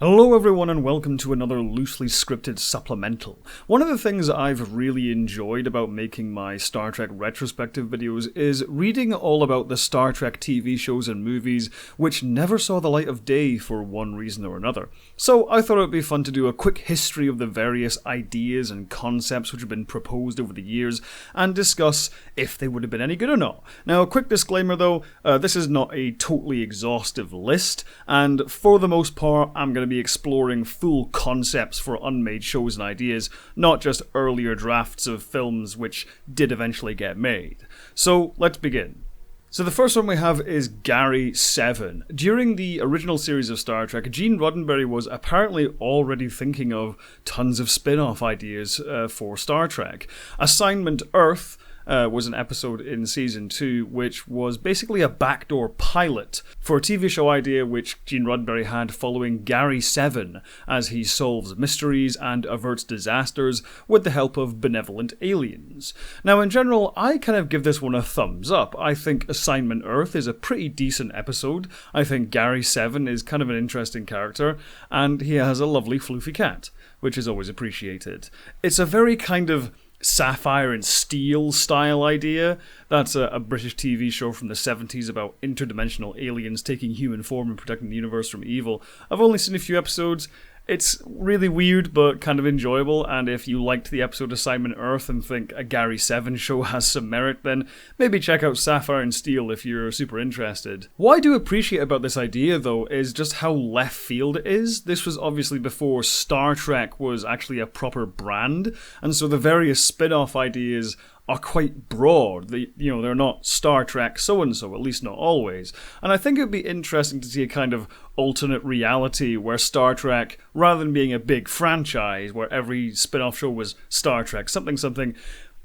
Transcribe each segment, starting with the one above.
Hello everyone and welcome to another loosely scripted supplemental. One of the things I've really enjoyed about making my Star Trek retrospective videos is reading all about the Star Trek TV shows and movies which never saw the light of day for one reason or another. So I thought it would be fun to do a quick history of the various ideas and concepts which have been proposed over the years and discuss if they would have been any good or not. Now a quick disclaimer though, this is not a totally exhaustive list, and for the most part I'm going to be exploring full concepts for unmade shows and ideas, not just earlier drafts of films which did eventually get made. So let's begin. So the first one we have is Gary 7. During the original series of Star Trek, Gene Roddenberry was apparently already thinking of tons of spin-off ideas for Star Trek. Assignment Earth was an episode in Season 2 which was basically a backdoor pilot for a TV show idea which Gene Roddenberry had following Gary 7 as he solves mysteries and averts disasters with the help of benevolent aliens. Now in general, I kind of give this one a thumbs up. I think Assignment Earth is a pretty decent episode. I think Gary 7 is kind of an interesting character, and he has a lovely floofy cat, which is always appreciated. It's a very kind of Sapphire and Steel style idea. That's a British TV show from the 70s about interdimensional aliens taking human form and protecting the universe from evil. I've only seen a few episodes. It's really weird but kind of enjoyable, and if you liked the episode Assignment Earth and think a Gary 7 show has some merit, then maybe check out Sapphire and Steel if you're super interested. What I do appreciate about this idea though is just how left field it is. This was obviously before Star Trek was actually a proper brand, and so the various spin-off ideas are quite broad. They're not Star Trek so-and-so, at least not always. And I think it would be interesting to see a kind of alternate reality where Star Trek, rather than being a big franchise where every spin-off show was Star Trek, something,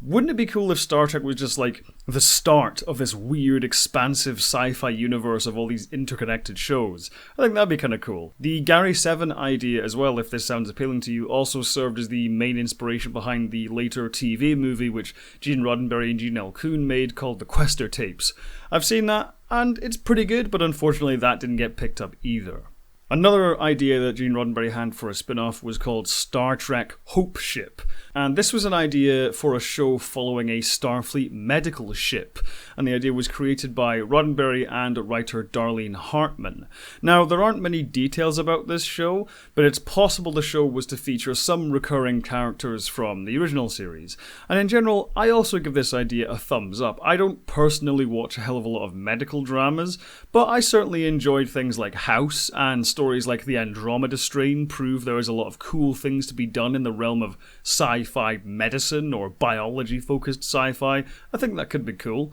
wouldn't it be cool if Star Trek was just like the start of this weird, expansive sci-fi universe of all these interconnected shows? I think that'd be kind of cool. The Gary 7 idea as well, if this sounds appealing to you, also served as the main inspiration behind the later TV movie which Gene Roddenberry and Gene L. Coon made called The Quester Tapes. I've seen that, and it's pretty good, but unfortunately that didn't get picked up either. Another idea that Gene Roddenberry had for a spin-off was called Star Trek HOPESHIP, and this was an idea for a show following a Starfleet medical ship, and the idea was created by Roddenberry and writer Darlene Hartman. Now, there aren't many details about this show, but it's possible the show was to feature some recurring characters from the original series, and in general, I also give this idea a thumbs up. I don't personally watch a hell of a lot of medical dramas, but I certainly enjoyed things like House, and stories like the Andromeda Strain prove there is a lot of cool things to be done in the realm of sci-fi medicine or biology-focused sci-fi. I think that could be cool.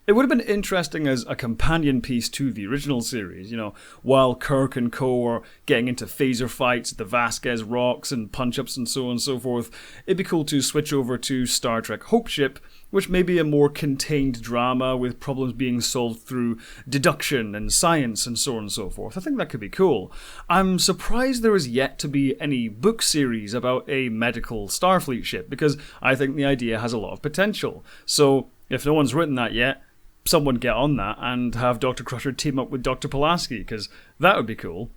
It would have been interesting as a companion piece to the original series, while Kirk and co are getting into phaser fights, the Vasquez rocks and punch-ups and so on and so forth. It'd be cool to switch over to Star Trek HOPESHIP, which may be a more contained drama with problems being solved through deduction and science and so on and so forth. I think that could be cool. I'm surprised there is yet to be any book series about a medical Starfleet ship, because I think the idea has a lot of potential. So if no one's written that yet, someone get on that and have Dr. Crusher team up with Dr. Pulaski, because that would be cool.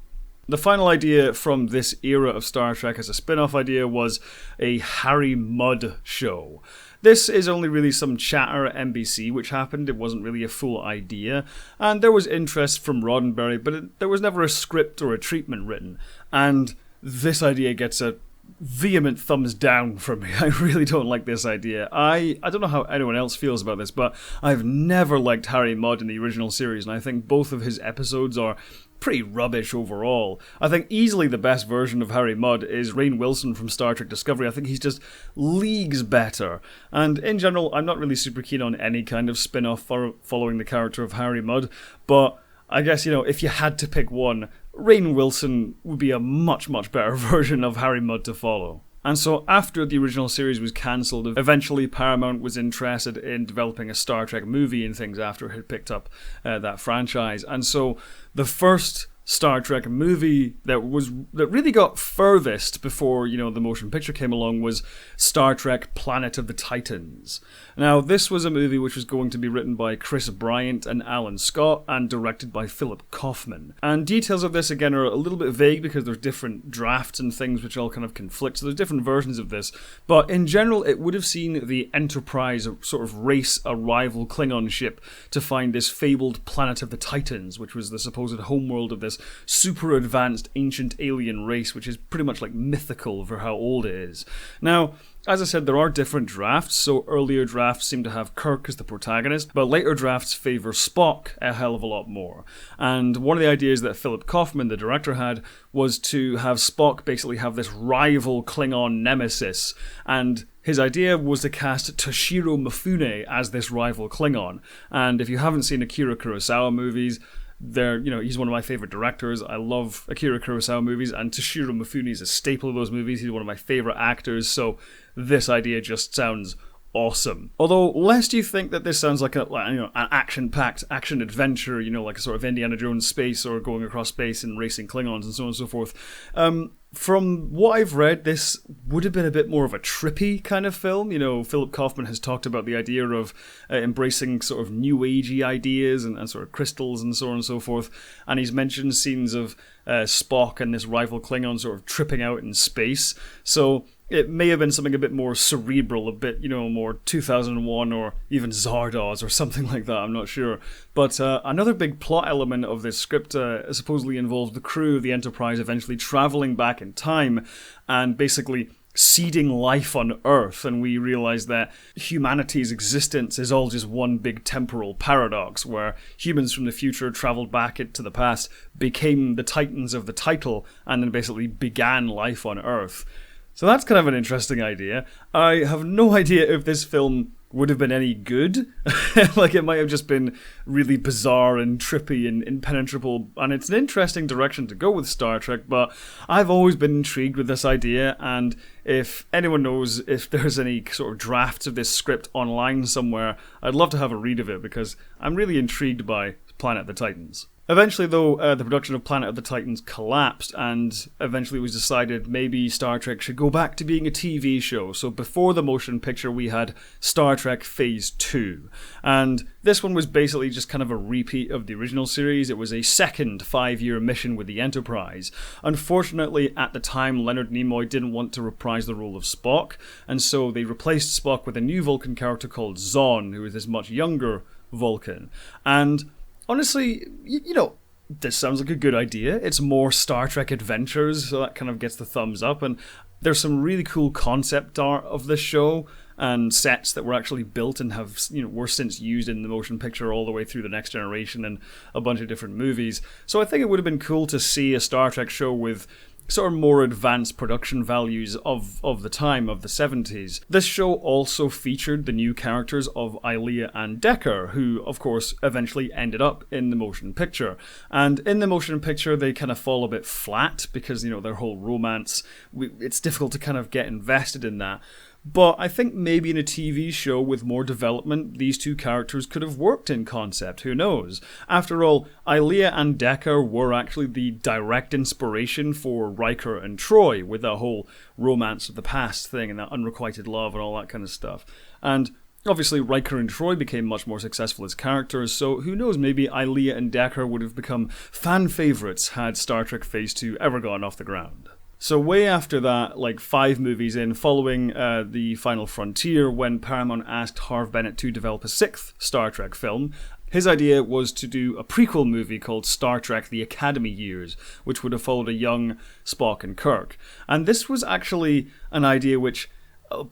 The final idea from this era of Star Trek as a spin-off idea was a Harry Mudd show. This is only really some chatter at NBC which happened. It wasn't really a full idea, and there was interest from Roddenberry, but there was never a script or a treatment written, and this idea gets a vehement thumbs down from me. I really don't like this idea. I don't know how anyone else feels about this, but I've never liked Harry Mudd in the original series, and I think both of his episodes are pretty rubbish overall. I think easily the best version of Harry Mudd is Rainn Wilson from Star Trek Discovery. I think he's just leagues better. And in general, I'm not really super keen on any kind of spin-off following the character of Harry Mudd, but I guess, if you had to pick one, Rainn Wilson would be a much, much better version of Harry Mudd to follow. And so after the original series was cancelled, eventually Paramount was interested in developing a Star Trek movie and things after it had picked up that franchise. And so the first Star Trek movie that really got furthest before, the motion picture came along was Star Trek Planet of the Titans. Now, this was a movie which was going to be written by Chris Bryant and Alan Scott and directed by Philip Kaufman. And details of this, again, are a little bit vague because there's different drafts and things which all kind of conflict, so there's different versions of this. But in general, it would have seen the Enterprise sort of race a rival Klingon ship to find this fabled Planet of the Titans, which was the supposed homeworld of this super advanced ancient alien race, which is pretty much like mythical for how old it is. Now, as I said, there are different drafts, so earlier drafts seem to have Kirk as the protagonist, but later drafts favour Spock a hell of a lot more. And one of the ideas that Philip Kaufman, the director, had was to have Spock basically have this rival Klingon nemesis, and his idea was to cast Toshiro Mifune as this rival Klingon. And if you haven't seen Akira Kurosawa movies, he's one of my favourite directors. I love Akira Kurosawa movies, and Toshiro Mifune is a staple of those movies. He's one of my favourite actors, so this idea just sounds awesome. Although, lest you think that this sounds like an action-packed action adventure, like a sort of Indiana Jones space or going across space and racing Klingons and so on and so forth, from what I've read, this would have been a bit more of a trippy kind of film. Philip Kaufman has talked about the idea of embracing sort of new agey ideas and sort of crystals and so on and so forth. And he's mentioned scenes of Spock and this rival Klingon sort of tripping out in space. So it may have been something a bit more cerebral, a bit, more 2001 or even Zardoz or something like that, I'm not sure. But another big plot element of this script supposedly involved the crew of the Enterprise eventually travelling back in time and basically seeding life on Earth, and we realize that humanity's existence is all just one big temporal paradox, where humans from the future travelled back into the past, became the Titans of the title, and then basically began life on Earth. So that's kind of an interesting idea. I have no idea if this film would have been any good. It might have just been really bizarre and trippy and impenetrable, and it's an interesting direction to go with Star Trek, but I've always been intrigued with this idea, and if anyone knows if there's any sort of drafts of this script online somewhere, I'd love to have a read of it, because I'm really intrigued by Planet of the Titans. Eventually, though, the production of Planet of the Titans collapsed, and eventually it was decided maybe Star Trek should go back to being a TV show. So before the motion picture, we had Star Trek Phase 2. And this one was basically just kind of a repeat of the original series. It was a second 5-year mission with the Enterprise. Unfortunately, at the time, Leonard Nimoy didn't want to reprise the role of Spock, and so they replaced Spock with a new Vulcan character called Zon, who is this much younger Vulcan. And honestly, this sounds like a good idea. It's more Star Trek adventures, so that kind of gets the thumbs up. And there's some really cool concept art of this show and sets that were actually built and have, were since used in the motion picture all the way through The Next Generation and a bunch of different movies. So I think it would have been cool to see a Star Trek show with sort of more advanced production values of the time, of the 70s. This show also featured the new characters of Ilea and Decker, who, of course, eventually ended up in the motion picture. And in the motion picture, they kind of fall a bit flat because, their whole romance, it's difficult to kind of get invested in that. But I think maybe in a TV show with more development, these two characters could have worked in concept, who knows? After all, Ilea and Decker were actually the direct inspiration for Riker and Troy, with that whole romance of the past thing and that unrequited love and all that kind of stuff. And obviously Riker and Troy became much more successful as characters, so who knows, maybe Ilea and Decker would have become fan favourites had Star Trek Phase 2 ever gone off the ground. So way after that, 5 movies in, following The Final Frontier, when Paramount asked Harve Bennett to develop a 6th Star Trek film, his idea was to do a prequel movie called Star Trek The Academy Years, which would have followed a young Spock and Kirk. And this was actually an idea which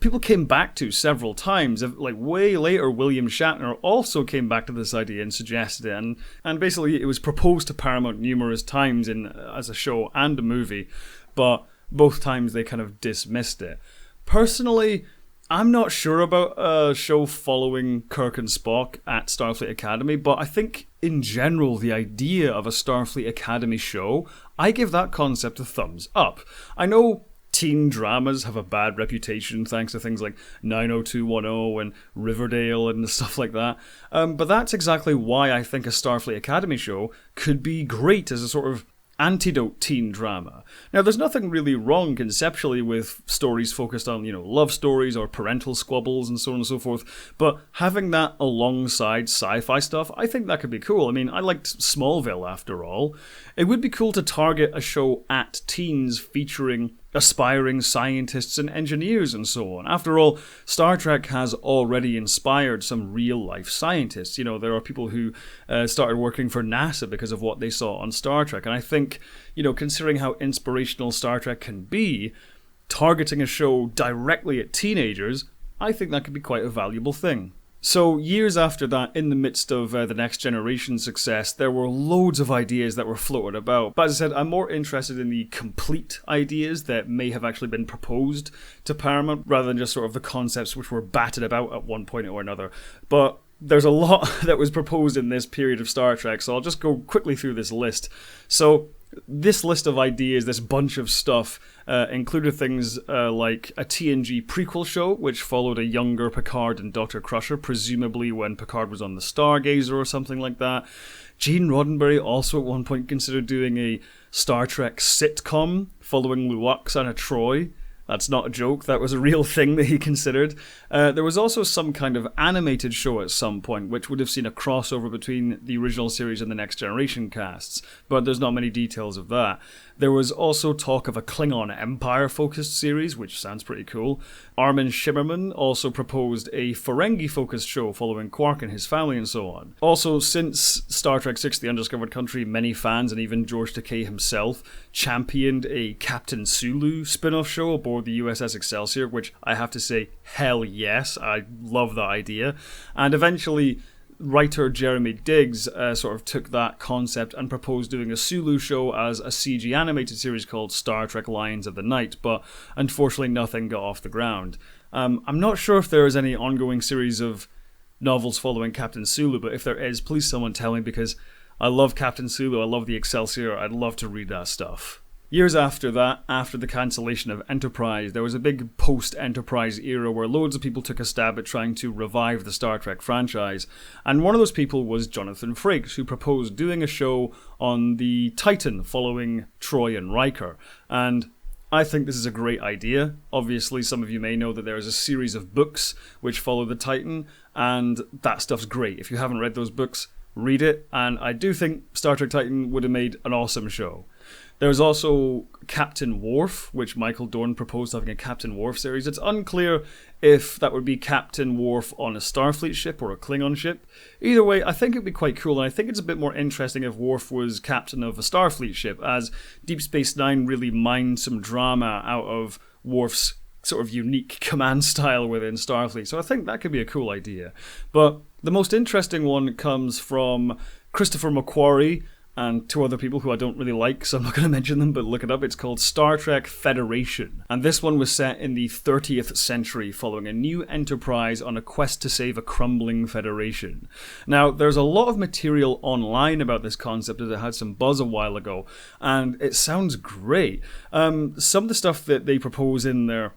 people came back to several times. Way later, William Shatner also came back to this idea and suggested it. And basically, it was proposed to Paramount numerous times as a show and a movie, but both times they kind of dismissed it. Personally, I'm not sure about a show following Kirk and Spock at Starfleet Academy, but I think in general the idea of a Starfleet Academy show, I give that concept a thumbs up. I know teen dramas have a bad reputation thanks to things like 90210 and Riverdale and stuff like that, but that's exactly why I think a Starfleet Academy show could be great as a sort of antidote teen drama. Now, there's nothing really wrong conceptually with stories focused on, love stories or parental squabbles and so on and so forth, but having that alongside sci-fi stuff, I think that could be cool. I mean, I liked Smallville after all. It would be cool to target a show at teens featuring aspiring scientists and engineers and so on. After all, Star Trek has already inspired some real-life scientists. There are people who started working for NASA because of what they saw on Star Trek. And I think, considering how inspirational Star Trek can be, targeting a show directly at teenagers, I think that could be quite a valuable thing. So years after that, in the midst of the Next Generation success, there were loads of ideas that were floated about. But as I said, I'm more interested in the complete ideas that may have actually been proposed to Paramount, rather than just sort of the concepts which were batted about at one point or another. But there's a lot that was proposed in this period of Star Trek, so I'll just go quickly through this list. So this list of ideas, this bunch of stuff, included things like a TNG prequel show, which followed a younger Picard and Dr. Crusher, presumably when Picard was on the Stargazer or something like that. Gene Roddenberry also at one point considered doing a Star Trek sitcom following Lwaxana Troi. That's not a joke, that was a real thing that he considered. There was also some kind of animated show at some point, which would have seen a crossover between the original series and the Next Generation casts, but there's not many details of that. There was also talk of a Klingon Empire-focused series, which sounds pretty cool. Armin Shimmerman also proposed a Ferengi-focused show following Quark and his family and so on. Also, since Star Trek VI: The Undiscovered Country, many fans, and even George Takei himself, championed a Captain Sulu spin-off show aboard the USS Excelsior, which I have to say, hell yes, I love that idea. And eventually, writer Jeremy Diggs sort of took that concept and proposed doing a Sulu show as a CG animated series called Star Trek Lions of the Night, but unfortunately nothing got off the ground. I'm not sure if there is any ongoing series of novels following Captain Sulu, but if there is, please someone tell me, because I love Captain Sulu, I love the Excelsior, I'd love to read that stuff. Years after that, after the cancellation of Enterprise, there was a big post-Enterprise era where loads of people took a stab at trying to revive the Star Trek franchise, and one of those people was Jonathan Frakes, who proposed doing a show on the Titan following Troy and Riker. And I think this is a great idea. Obviously, some of you may know that there is a series of books which follow the Titan, and that stuff's great. If you haven't read those books, read it, and I do think Star Trek Titan would have made an awesome show. There's also Captain Worf, which Michael Dorn proposed having a Captain Worf series. It's unclear if that would be Captain Worf on a Starfleet ship or a Klingon ship. Either way, I think it'd be quite cool, and I think it's a bit more interesting if Worf was captain of a Starfleet ship, as Deep Space Nine really mined some drama out of Worf's sort of unique command style within Starfleet. So I think that could be a cool idea. But the most interesting one comes from Christopher McQuarrie, and two other people who I don't really like, so I'm not going to mention them, but look it up. It's called Star Trek Federation. And this one was set in the 30th century, following a new enterprise on a quest to save a crumbling federation. Now, there's a lot of material online about this concept, as it had some buzz a while ago, and it sounds great. Some of the stuff that they propose in their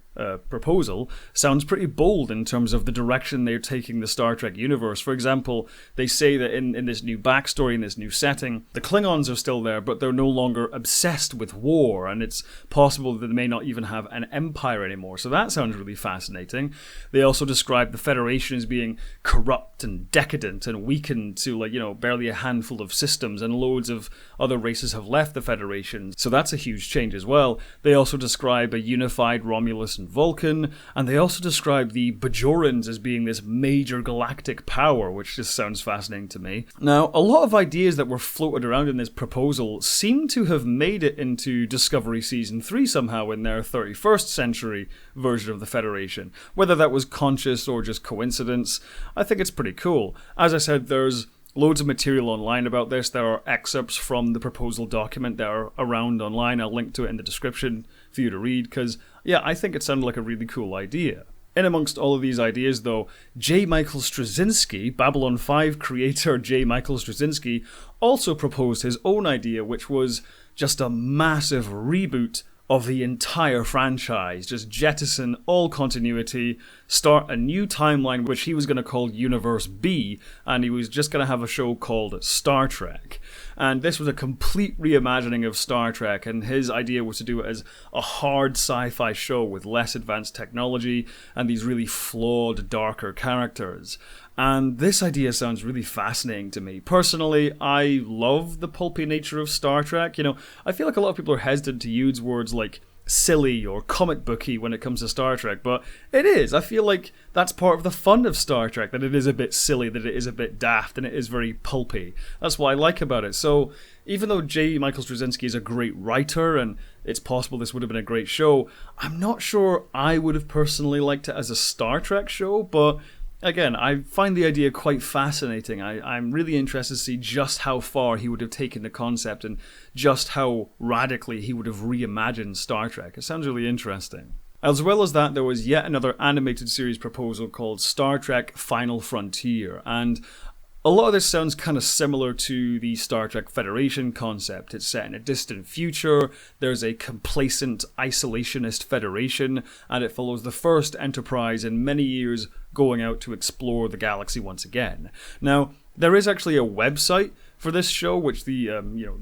proposal sounds pretty bold in terms of the direction they're taking the Star Trek universe. For example, they say that in this new backstory, in this new setting, the Klingons are still there, but they're no longer obsessed with war, and it's possible that they may not even have an empire anymore. So that sounds really fascinating. They also describe the Federation as being corrupt and decadent and weakened to, barely a handful of systems, and loads of other races have left the Federation. So that's a huge change as well. They also describe a unified Romulus and Vulcan, and they also describe the Bajorans as being this major galactic power, which just sounds fascinating to me. Now, a lot of ideas that were floated around in this proposal seem to have made it into Discovery Season 3 somehow in their 31st century version of the Federation. Whether that was conscious or just coincidence, I think it's pretty cool. As I said, there's loads of material online about this. There are excerpts from the proposal document that are around online. I'll link to it in the description for you to read, because, yeah, I think it sounded like a really cool idea. In amongst all of these ideas, though, J. Michael Straczynski, Babylon 5 creator J. Michael Straczynski, also proposed his own idea, which was just a massive reboot of the entire franchise. Just jettison all continuity, start a new timeline which he was going to call Universe B, and he was just going to have a show called Star Trek. And this was a complete reimagining of Star Trek, and his idea was to do it as a hard sci-fi show with less advanced technology and these really flawed, darker characters. And this idea sounds really fascinating to me. Personally, I love the pulpy nature of Star Trek. You know, I feel like a lot of people are hesitant to use words like silly or comic booky when it comes to Star Trek, but it is. I feel like that's part of the fun of Star Trek, that it is a bit silly, that it is a bit daft, and it is very pulpy. That's what I like about it. So even though J. Michael Straczynski is a great writer, and it's possible this would have been a great show, I'm not sure I would have personally liked it as a Star Trek show, but again, I find the idea quite fascinating. I'm really interested to see just how far he would have taken the concept and just how radically he would have reimagined Star Trek. It sounds really interesting. As well as that, there was yet another animated series proposal called Star Trek Final Frontier, and a lot of this sounds kind of similar to the Star Trek Federation concept. It's set in a distant future, there's a complacent, isolationist Federation, and it follows the first Enterprise in many years going out to explore the galaxy once again. Now, there is actually a website for this show, which the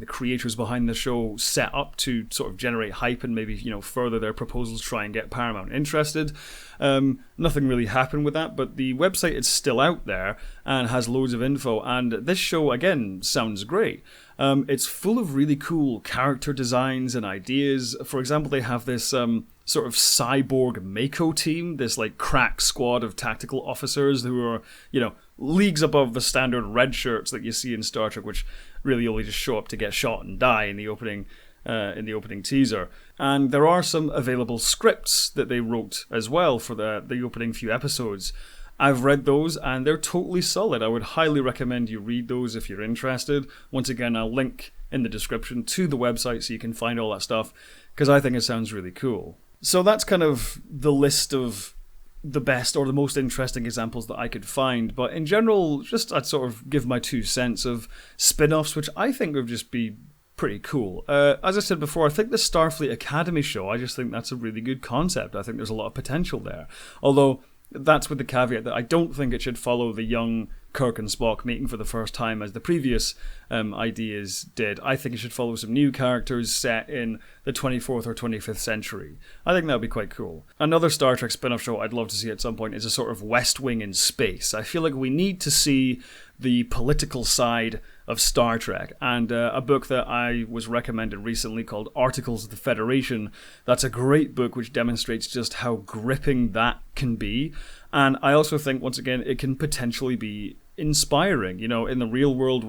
creators behind the show set up to sort of generate hype and maybe further their proposals, try and get Paramount interested. Nothing really happened with that, but the website is still out there and has loads of info. And this show again sounds great. It's full of really cool character designs and ideas. For example, they have this sort of cyborg Mako team, this like crack squad of tactical officers who are, leagues above the standard red shirts that you see in Star Trek, which really only just show up to get shot and die in the opening teaser. And there are some available scripts that they wrote as well for the opening few episodes. I've read those and they're totally solid. I would highly recommend you read those if you're interested. Once again, I'll link in the description to the website so you can find all that stuff, because I think it sounds really cool. So that's kind of the list of the best or the most interesting examples that I could find. But in general, I'd sort of give my 2 cents of spin-offs, which I think would just be pretty cool. As I said before, I think the Starfleet Academy show, I just think that's a really good concept. I think there's a lot of potential there. Although, that's with the caveat that I don't think it should follow the young Kirk and Spock meeting for the first time as the previous ideas did. I think it should follow some new characters set in the 24th or 25th century. I think that would be quite cool. Another Star Trek spin-off show I'd love to see at some point is a sort of West Wing in space. I feel like we need to see the political side of Star Trek, and a book that I was recommended recently called Articles of the Federation, that's a great book which demonstrates just how gripping that can be. And I also think, once again, it can potentially be inspiring. In the real world,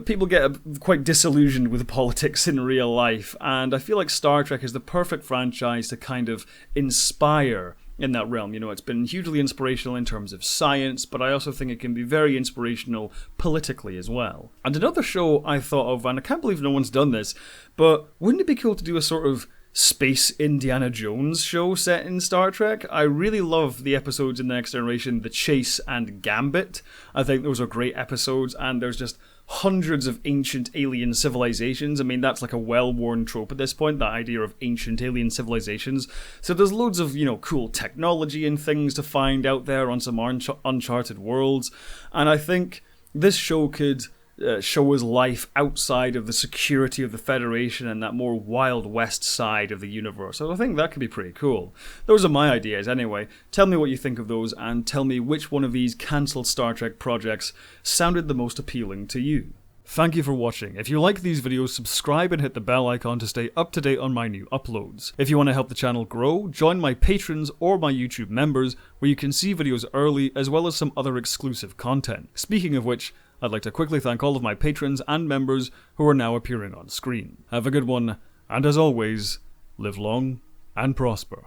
people get quite disillusioned with politics in real life, and I feel like Star Trek is the perfect franchise to kind of inspire in that realm. It's been hugely inspirational in terms of science, but I also think it can be very inspirational politically as well. And another show I thought of, and I can't believe no one's done this, but wouldn't it be cool to do a sort of space Indiana Jones show set in Star Trek? I really love the episodes in The Next Generation, The Chase and Gambit. I think those are great episodes, and there's just hundreds of ancient alien civilizations. I mean, that's like a well-worn trope at this point, that idea of ancient alien civilizations. So there's loads of, cool technology and things to find out there on some uncharted worlds. And I think this show could show us life outside of the security of the Federation and that more Wild West side of the universe. So I think that could be pretty cool. Those are my ideas anyway. Tell me what you think of those, and tell me which one of these cancelled Star Trek projects sounded the most appealing to you. Thank you for watching. If you like these videos, subscribe and hit the bell icon to stay up to date on my new uploads. If you want to help the channel grow, join my patrons or my YouTube members, where you can see videos early as well as some other exclusive content. Speaking of which, I'd like to quickly thank all of my patrons and members who are now appearing on screen. Have a good one, and as always, live long and prosper.